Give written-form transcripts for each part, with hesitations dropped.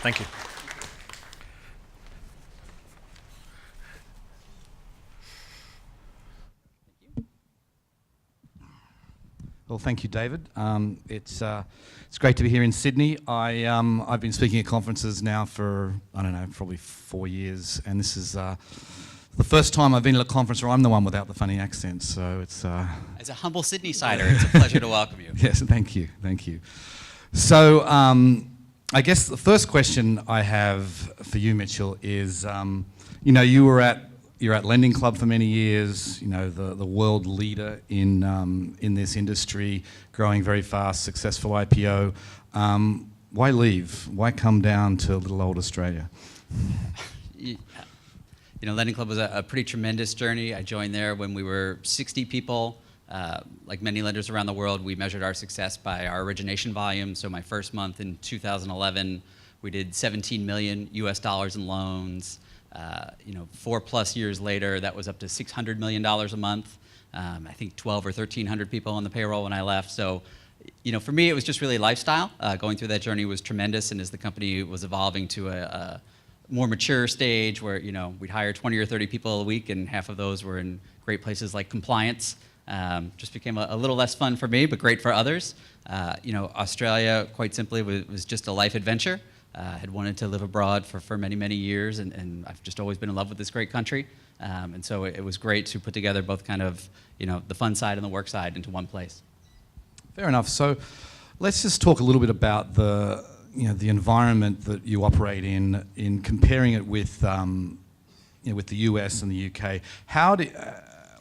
Thank you. Well, thank you, David. It's great to be here in Sydney. I've been speaking at conferences now for, I don't know, probably 4 years, and this is the first time I've been at a conference where I'm the one without the funny accent, so it's... As a humble Sydney-sider, it's a pleasure to welcome you. Yes, thank you, thank you. So, I guess the first question I have for you, Mitchel, is, you know, you're at Lending Club for many years, you know, the world leader in this industry, growing very fast, successful IPO. Why leave? Why come down to little old Australia? You know, Lending Club was a pretty tremendous journey. I joined there when we were 60 people. Like many lenders around the world, we measured our success by our origination volume. So my first month in 2011, we did $17 million in loans. You know, 4+ years later, that was up to $600 million a month. I think 1,200 or 1,300 people on the payroll when I left. So, you know, for me, it was just really lifestyle. Going through that journey was tremendous, and as the company was evolving to a more mature stage where, you know, we'd hire 20 or 30 people a week, and half of those were in great places like compliance. Just became a little less fun for me, but great for others. You know, Australia, quite simply, was just a life adventure. Had wanted to live abroad for many, many years, and I've just always been in love with this great country. And so it was great to put together both kind of, you know, the fun side and the work side into one place. Fair enough. So let's just talk a little bit about the, you know, the environment that you operate in comparing it with, you know, with the US and the UK. How do,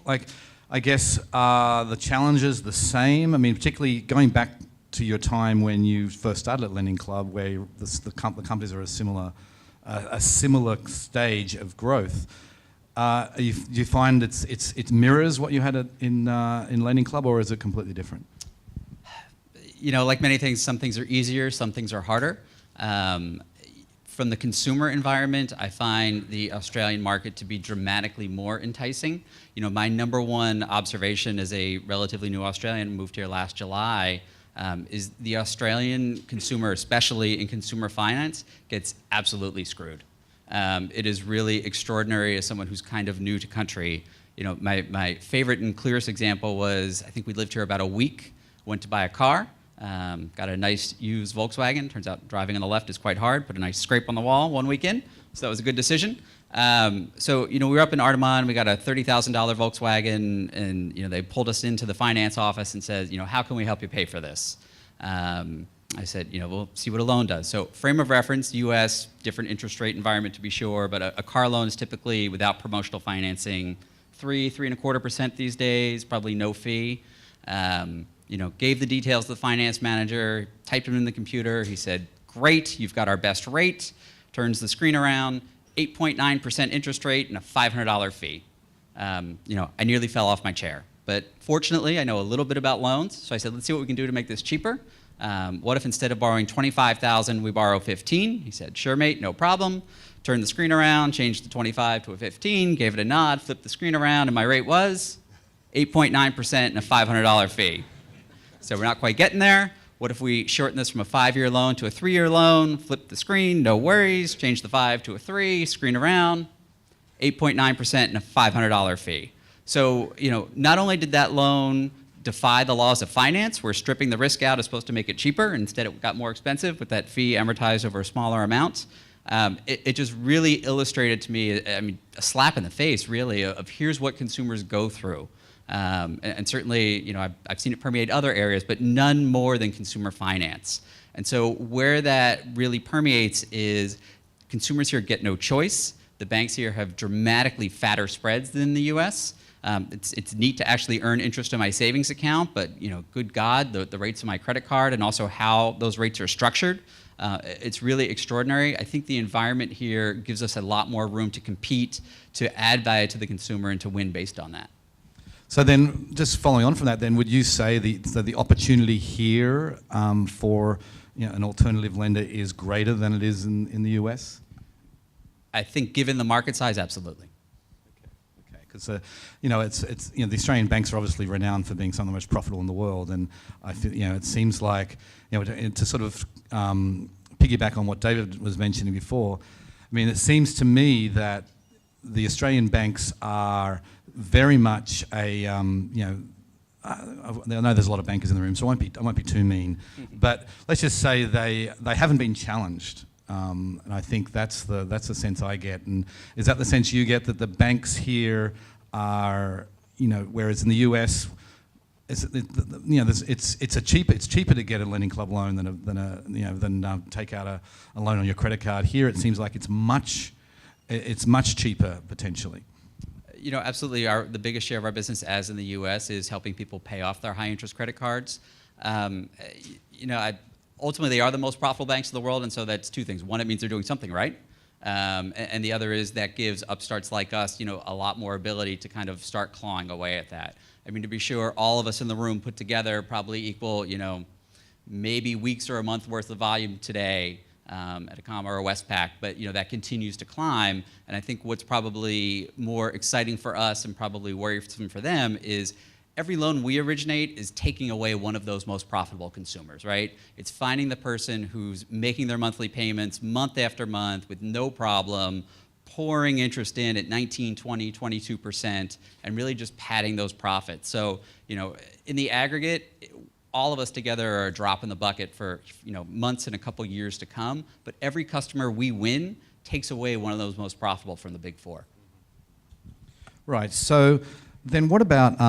like, I guess, are the challenges the same? I mean, particularly going back to your time when you first started at Lending Club, where the companies are a similar stage of growth. Do you find it mirrors what you had in Lending Club, or is it completely different? You know, like many things, some things are easier, some things are harder. From the consumer environment, I find the Australian market to be dramatically more enticing. You know, my number one observation as a relatively new Australian, moved here last July, is the Australian consumer, especially in consumer finance, gets absolutely screwed. It is really extraordinary as someone who's kind of new to country. You know, my favorite and clearest example was, I think we lived here about a week, went to buy a car, got a nice used Volkswagen. Turns out driving on the left is quite hard. Put a nice scrape on the wall one weekend, so that was a good decision. So, you know, we were up in Ardaman, we got a $30,000 Volkswagen, and, you know, they pulled us into the finance office and said, you know, how can we help you pay for this? I said, you know, we'll see what a loan does. So frame of reference, US, different interest rate environment to be sure, but a car loan is typically, without promotional financing, 3.25% these days, probably no fee. You know, gave the details to the finance manager, typed them in the computer. He said, great, you've got our best rate. Turns the screen around, 8.9% interest rate and a $500 fee. You know, I nearly fell off my chair. But fortunately, I know a little bit about loans, so I said, let's see what we can do to make this cheaper. What if instead of borrowing $25,000, we borrow $15,000? He said, sure, mate, no problem. Turned the screen around, changed the 25 to a 15, gave it a nod, flipped the screen around, and my rate was 8.9% and a $500 fee. So we're not quite getting there. What if we shorten this from a 5-year loan to a 3-year loan, flip the screen, no worries, change the 5 to a 3, screen around, 8.9% and a $500 fee. So, you know, not only did that loan defy the laws of finance, where stripping the risk out is supposed to make it cheaper, and instead it got more expensive with that fee amortized over a smaller amount. It just really illustrated to me, I mean, a slap in the face, really, of here's what consumers go through. And certainly, you know, I've seen it permeate other areas, but none more than consumer finance. And so where that really permeates is consumers here get no choice. The banks here have dramatically fatter spreads than the US. It's neat to actually earn interest in my savings account, but, you know, good God, the rates on my credit card and also how those rates are structured, it's really extraordinary. I think the environment here gives us a lot more room to compete, to add value to the consumer, and to win based on that. So then, just following on from that, then, would you say the opportunity here for, you know, an alternative lender is greater than it is in the US? I think, given the market size, absolutely. Okay. Because you know, it's you know, the Australian banks are obviously renowned for being some of the most profitable in the world, and I feel, you know, it seems like, you know, to sort of piggyback on what David was mentioning before, I mean, it seems to me that the Australian banks are very much a, I know there's a lot of bankers in the room, so I won't be too mean, but let's just say they haven't been challenged. And I think that's the sense I get. And is that the sense you get, that the banks here are, whereas in the US, it's cheaper to get a lending club loan than take out a loan on your credit card. Here it seems like it's much cheaper potentially. Absolutely. The biggest share of our business, as in the U.S., is helping people pay off their high-interest credit cards. Ultimately, they are the most profitable banks in the world, and so that's two things. One, it means they're doing something right, and the other is that gives upstarts like us, a lot more ability to kind of start clawing away at that. I mean, to be sure, all of us in the room put together probably equal, maybe weeks or a month worth of volume today. At a Comma or a Westpac, but that continues to climb. And I think what's probably more exciting for us and probably worrisome for them is every loan we originate is taking away one of those most profitable consumers, right? It's finding the person who's making their monthly payments month after month with no problem, pouring interest in at 19, 20, 22%, and really just padding those profits. So, in the aggregate, all of us together are a drop in the bucket for months and a couple years to come, but every customer we win takes away one of those most profitable from the big four. Right. So then, what about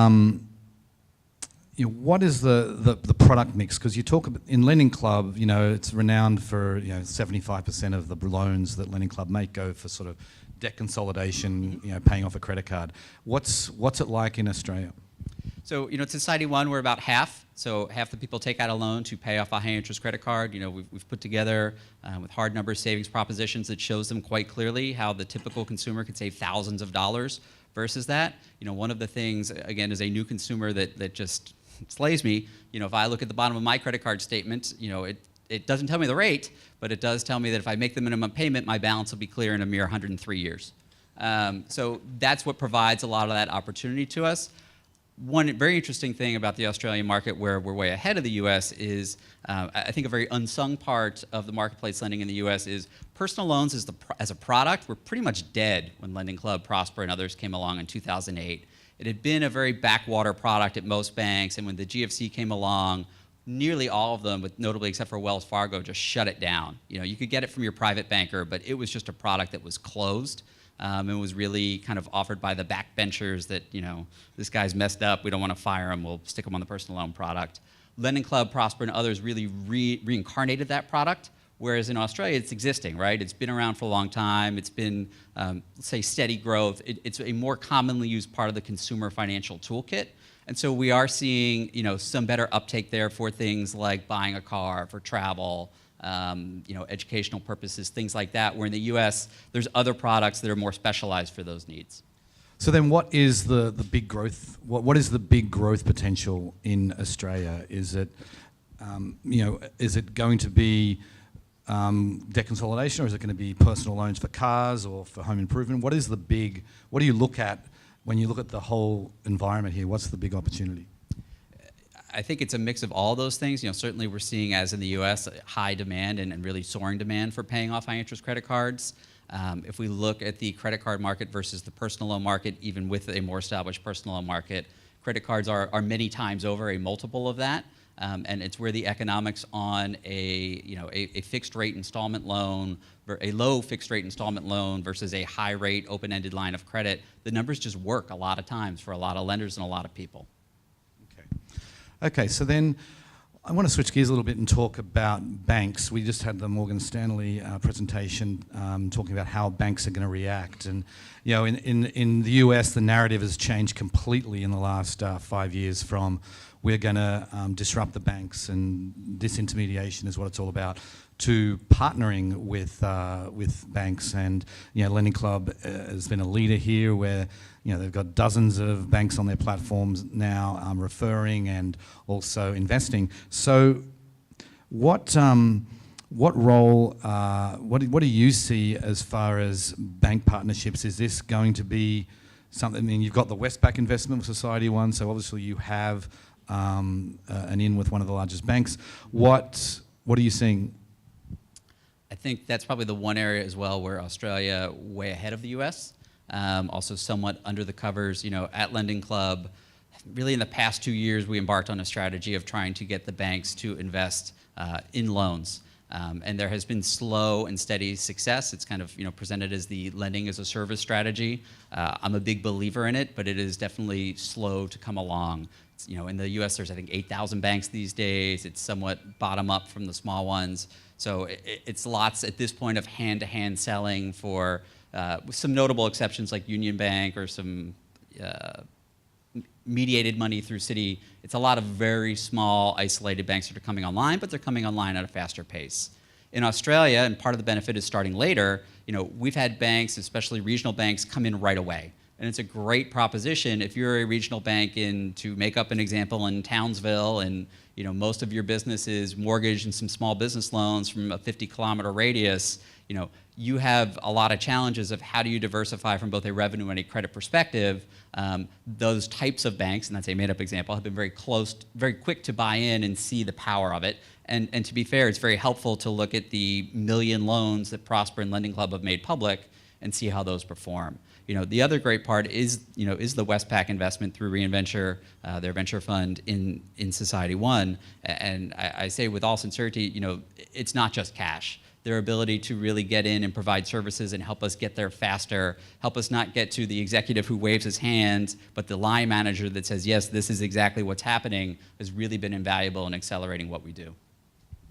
what is the product mix? Because you talk about, in Lending Club, it's renowned for 75% of the loans that Lending Club make go for sort of debt consolidation, paying off a credit card. What's it like in Australia? So, at SocietyOne, we're about half. So half the people take out a loan to pay off a high-interest credit card. We've put together with hard number savings propositions that shows them quite clearly how the typical consumer could save thousands of dollars versus that. One of the things, again, as a new consumer that just slays me, if I look at the bottom of my credit card statement, it doesn't tell me the rate, but it does tell me that if I make the minimum payment, my balance will be clear in a mere 103 years. So that's what provides a lot of that opportunity to us. One very interesting thing about the Australian market, where we're way ahead of the U.S., is I think a very unsung part of the marketplace lending in the U.S. is personal loans as a product were pretty much dead when Lending Club, Prosper, and others came along in 2008. It had been a very backwater product at most banks, and when the GFC came along, nearly all of them, notably except for Wells Fargo, just shut it down. You could get it from your private banker, but it was just a product that was closed. And was really kind of offered by the backbenchers that, this guy's messed up, we don't want to fire him, we'll stick him on the personal loan product. Lending Club, Prosper, and others really reincarnated that product, whereas in Australia it's existing, right? It's been around for a long time, it's been, let's say, steady growth. It's a more commonly used part of the consumer financial toolkit. And so we are seeing, some better uptake there for things like buying a car, for travel, educational purposes, things like that, where in the U.S. there's other products that are more specialized for those needs. So then what is the big growth, what is the big growth potential in Australia? Is it, is it going to be debt consolidation, or is it going to be personal loans for cars or for home improvement? What do you look at when you look at the whole environment here? What's the big opportunity? I think it's a mix of all those things. Certainly we're seeing, as in the U.S., high demand and really soaring demand for paying off high-interest credit cards. If we look at the credit card market versus the personal loan market, even with a more established personal loan market, credit cards are many times over a multiple of that. And it's where the economics on a fixed-rate installment loan, a low fixed-rate installment loan versus a high-rate open-ended line of credit, the numbers just work a lot of times for a lot of lenders and a lot of people. Okay, so then I want to switch gears a little bit and talk about banks. We just had the Morgan Stanley presentation talking about how banks are going to react. And, in the US, the narrative has changed completely in the last 5 years from we're going to disrupt the banks and disintermediation is what it's all about, to partnering with banks. And Lending Club has been a leader here, where they've got dozens of banks on their platforms now, referring and also investing. So what role, what do you see as far as bank partnerships? Is this going to be something? I mean, you've got the Westpac investment with SocietyOne, so obviously you have an in with one of the largest banks. What are you seeing? I think that's probably the one area as well where Australia way ahead of the U.S. Also somewhat under the covers. At Lending Club, really in the past 2 years, we embarked on a strategy of trying to get the banks to invest in loans. And there has been slow and steady success. It's kind of presented as the lending as a service strategy. I'm a big believer in it, but it is definitely slow to come along. In the U.S., there's I think 8,000 banks these days. It's somewhat bottom up from the small ones. So it's lots at this point of hand-to-hand selling for with some notable exceptions like Union Bank or some mediated money through Citi. It's a lot of very small, isolated banks that are coming online, but they're coming online at a faster pace. In Australia, and part of the benefit is starting later, we've had banks, especially regional banks, come in right away. And it's a great proposition if you're a regional bank to make up an example, in Townsville, and most of your business is mortgage and some small business loans from a 50-kilometer radius. You have a lot of challenges of how do you diversify from both a revenue and a credit perspective. Those types of banks, and that's a made-up example, have been very quick to buy in and see the power of it. And to be fair, it's very helpful to look at the million loans that Prosper and Lending Club have made public and see how those perform. The other great part is the Westpac investment through Reinventure, their venture fund in SocietyOne. And I say with all sincerity, it's not just cash. Their ability to really get in and provide services and help us get there faster, help us not get to the executive who waves his hands, but the line manager that says, yes, this is exactly what's happening, has really been invaluable in accelerating what we do.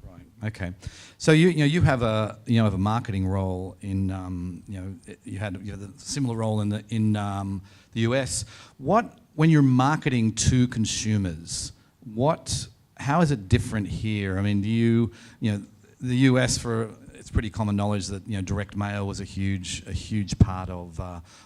Right. Okay. So you have a marketing role in you had a similar role in the US. When you're marketing to consumers, how is it different here? I mean, the US it's pretty common knowledge that direct mail was a huge part of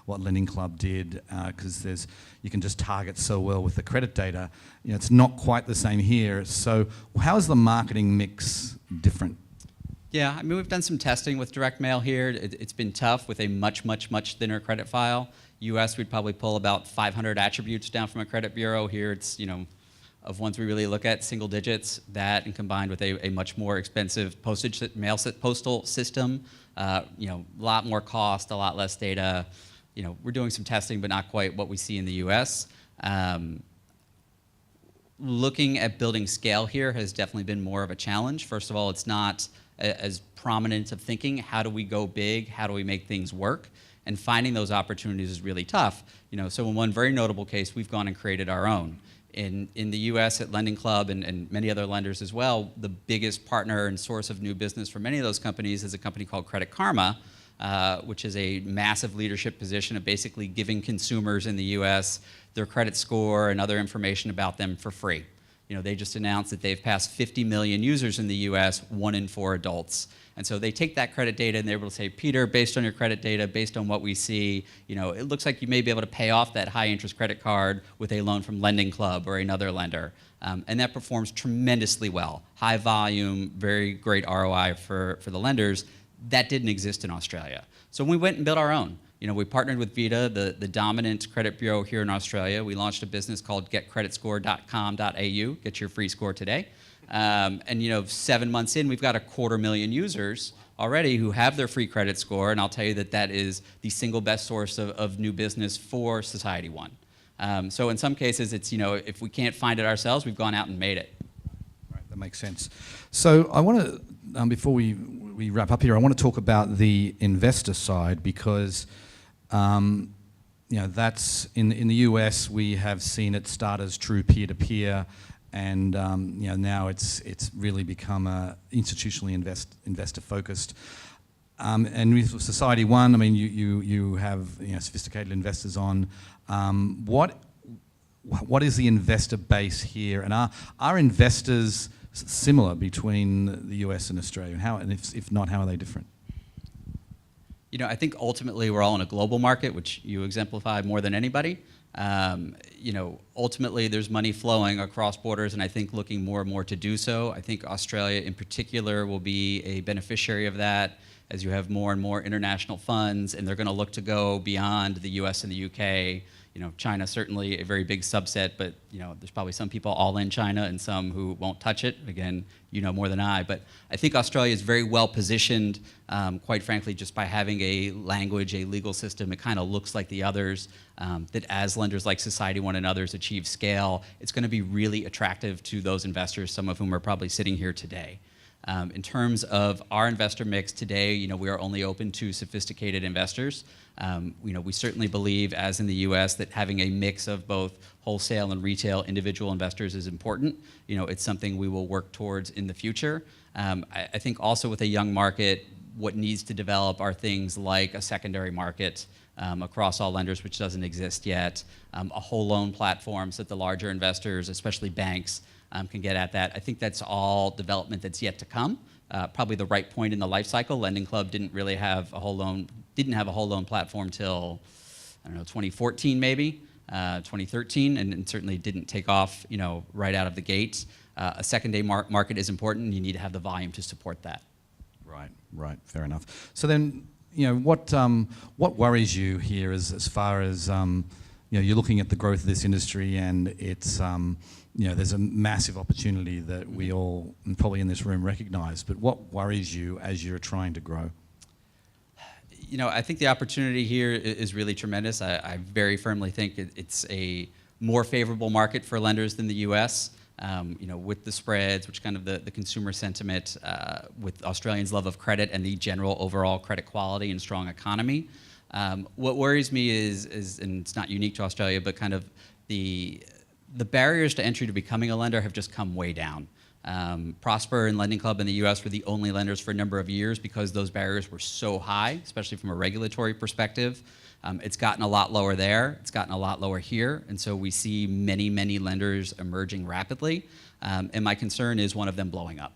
what Lending Club did, because you can just target so well with the credit data. It's not quite the same here. So how is the marketing mix different? Yeah, I mean, we've done some testing with direct mail here. It's been tough with a much thinner credit file. US, we'd probably pull about 500 attributes down from a credit bureau. Here, it's of ones we really look at, single digits. That, and combined with a much more expensive postal system, a lot more cost, a lot less data. We're doing some testing, but not quite what we see in the U.S. Looking at building scale here has definitely been more of a challenge. First of all, it's not as prominent of thinking. How do we go big? How do we make things work? And finding those opportunities is really tough. So in one very notable case, we've gone and created our own. In the U.S. at Lending Club and many other lenders as well, the biggest partner and source of new business for many of those companies is a company called Credit Karma, which is a massive leadership position of basically giving consumers in the U.S. their credit score and other information about them for free. They just announced that they've passed 50 million users in the U.S., 1 in 4 adults. And so they take that credit data and they're able to say, Peter, based on your credit data, based on what we see, it looks like you may be able to pay off that high interest credit card with a loan from Lending Club or another lender. And that performs tremendously well. High volume, very great ROI for the lenders. That didn't exist in Australia. So we went and built our own. We partnered with Vita, the dominant credit bureau here in Australia. We launched a business called getcreditscore.com.au, get your free score today. And 7 months in, we've got 250,000 users already who have their free credit score, and I'll tell you that is the single best source of new business for SocietyOne. So in some cases, it's if we can't find it ourselves, we've gone out and made it. Right, that makes sense. So I want to, before we wrap up here, I want to talk about the investor side, because that's in the US we have seen it start as true peer-to-peer. And now it's really become institutionally investor focused. And with SocietyOne, I mean, you have sophisticated investors on. What is the investor base here, and are investors similar between the US and Australia? And if not, how are they different? I think ultimately we're all in a global market, which you exemplify more than anybody. Ultimately there's money flowing across borders, and I think looking more and more to do so. I think Australia in particular will be a beneficiary of that as you have more and more international funds, and they're going to look to go beyond the US and the UK. China certainly a very big subset, but there's probably some people all in China and some who won't touch it. Again, you know more than I, but I think Australia is very well positioned, quite frankly, just by having a language, a legal system. It kind of looks like the others, that as lenders like SocietyOne and others achieve scale, it's going to be really attractive to those investors, some of whom are probably sitting here today. In terms of our investor mix today, we are only open to sophisticated investors. We certainly believe, as in the U.S., that having a mix of both wholesale and retail individual investors is important. It's something we will work towards in the future. I think also with a young market, what needs to develop are things like a secondary market across all lenders, which doesn't exist yet, a whole loan platform so that the larger investors, especially banks, can get at that. I think that's all development that's yet to come. Probably the right point in the life cycle. Lending Club didn't have a whole loan platform till, 2014 maybe, 2013, and certainly didn't take off, right out of the gate. A secondary market is important, and you need to have the volume to support that. Right, fair enough. So then, what worries you here as far as, you're looking at the growth of this industry, and it's, there's a massive opportunity that we all, and probably in this room, recognize, but what worries you as you're trying to grow? I think the opportunity here is really tremendous. I very firmly think it's a more favorable market for lenders than the U.S., with the spreads, which kind of the consumer sentiment, with Australians' love of credit and the general overall credit quality and strong economy. What worries me is, and it's not unique to Australia, but kind of the barriers to entry to becoming a lender have just come way down. Prosper and Lending Club in the U.S. were the only lenders for a number of years because those barriers were so high, especially from a regulatory perspective. It's gotten a lot lower there. It's gotten a lot lower here. And so we see many, many lenders emerging rapidly. And my concern is one of them blowing up.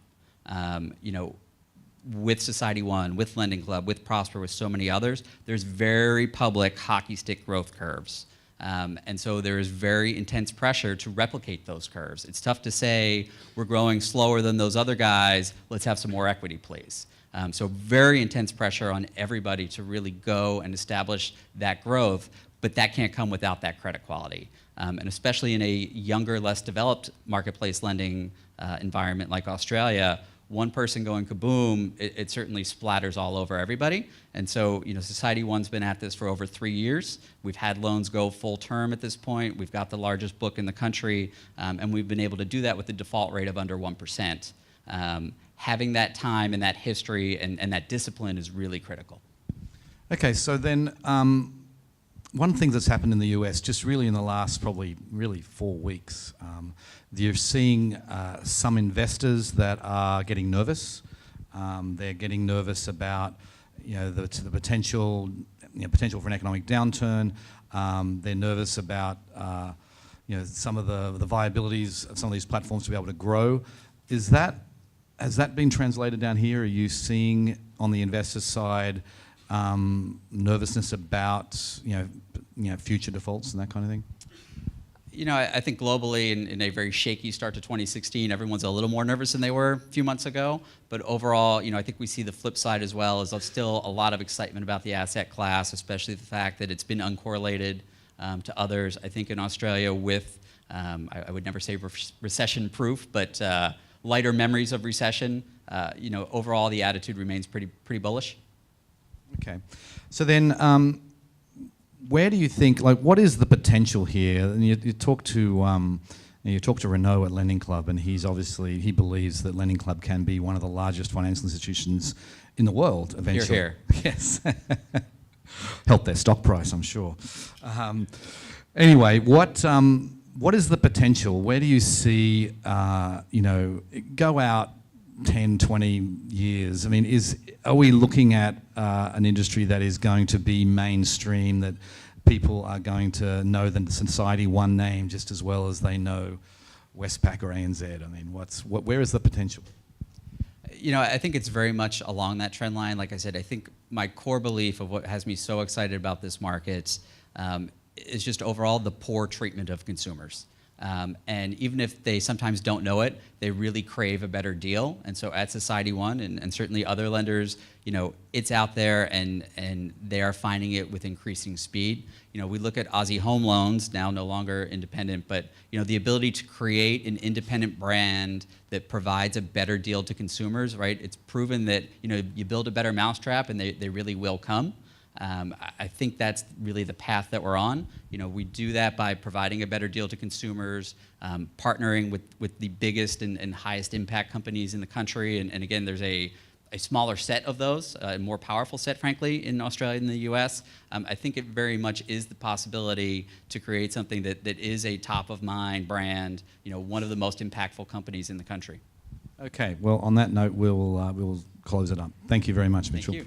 With SocietyOne, with Lending Club, with Prosper, with so many others, there's very public hockey stick growth curves. And so there is very intense pressure to replicate those curves. It's tough to say, we're growing slower than those other guys, let's have some more equity, please. So very intense pressure on everybody to really go and establish that growth, but that can't come without that credit quality. And especially in a younger, less developed marketplace lending environment like Australia, one person going kaboom, it certainly splatters all over everybody. And so, SocietyOne's been at this for over 3 years. We've had loans go full term at this point. We've got the largest book in the country, and we've been able to do that with a default rate of under 1%. Having that time and that history and that discipline is really critical. Okay, so then one thing that's happened in the US, just really in the last probably really 4 weeks, you're seeing some investors that are getting nervous. They're getting nervous about the potential for an economic downturn. They're nervous about some of the viabilities of some of these platforms to be able to grow. Has that been translated down here? Are you seeing on the investor side nervousness about future defaults and that kind of thing? I think globally, in a very shaky start to 2016, everyone's a little more nervous than they were a few months ago. But overall, I think we see the flip side as well, is there's still a lot of excitement about the asset class, especially the fact that it's been uncorrelated to others. I think in Australia with, I would never say recession-proof, but lighter memories of recession, overall the attitude remains pretty bullish. Okay. So then, where do you think, what is the potential here? And you talk to Renaud at Lending Club, and he believes that Lending Club can be one of the largest financial institutions in the world eventually. Hear, hear. Yes. Help their stock price, I'm sure. Anyway, what is the potential? Where do you see, go out 10, 20 years? I mean, are we looking at an industry that is going to be mainstream, that people are going to know the SocietyOne name just as well as they know Westpac or ANZ? I mean, where is the potential? I think it's very much along that trend line. Like I said, I think my core belief of what has me so excited about this market is just overall the poor treatment of consumers. And even if they sometimes don't know it, they really crave a better deal. And so at SocietyOne and certainly other lenders, it's out there and they are finding it with increasing speed. We look at Aussie Home Loans, now no longer independent, but the ability to create an independent brand that provides a better deal to consumers, right? It's proven that you build a better mousetrap and they really will come. I think that's really the path that we're on. We do that by providing a better deal to consumers, partnering with the biggest and highest impact companies in the country. And again, there's a smaller set of those, a more powerful set, frankly, in Australia and the US. I think it very much is the possibility to create something that is a top-of-mind brand, one of the most impactful companies in the country. Okay, well, on that note, we'll close it up. Thank you very much, Mitchel. Thank you.